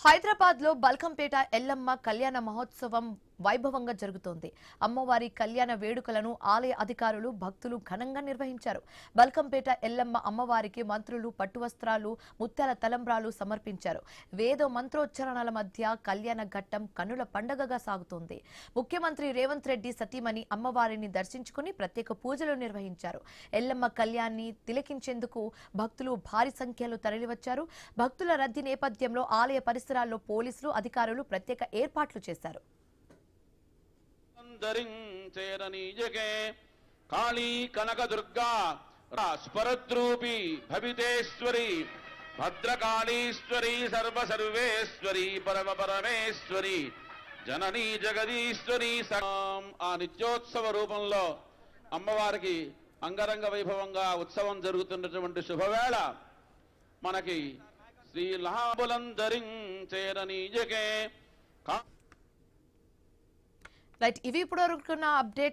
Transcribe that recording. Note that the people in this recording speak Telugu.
హైదరాబాద్ లో బల్కంపేట ఎల్లమ్మ కళ్యాణ మహోత్సవం వైభవంగా జరుగుతోంది. అమ్మవారి కళ్యాణ వేడుకలను ఆలయ అధికారులు భక్తులు ఘనంగా నిర్వహించారు. బల్కంపేట ఎల్లమ్మ అమ్మవారికి మంత్రులు పట్టు వస్త్రాలు ముత్యాల తలంబ్రాలు సమర్పించారు. వేద మంత్రోచ్చరణల మధ్య కళ్యాణ ఘట్టం కన్నుల పండగగా సాగుతోంది. ముఖ్యమంత్రి రేవంత్ రెడ్డి సతీమణి అమ్మవారిని దర్శించుకుని ప్రత్యేక పూజలు నిర్వహించారు. ఎల్లమ్మ కళ్యాణాన్ని తిలకించేందుకు భక్తులు భారీ సంఖ్యలో తరలివచ్చారు. భక్తుల రద్దీ నేపథ్యంలో ఆలయ పరిసరాల్లో పోలీసులు అధికారులు ప్రత్యేక ఏర్పాట్లు చేశారు. కాళీ కనకదుర్గా స్వరద్రూపి భవితేశ్వరి భద్రకాళీశ్వరి సర్వసర్వేశ్వరి పరమ పరమేశ్వరి జననీ జగదీశ్వరి ఆ నిత్యోత్సవ రూపంలో అమ్మవారికి అంగరంగ వైభవంగా ఉత్సవం జరుగుతున్నటువంటి శుభవేళ మనకి శ్రీ లహాబులందరించేరనీజకే రైట్, ఇవి ఇప్పుడు అప్డేట్.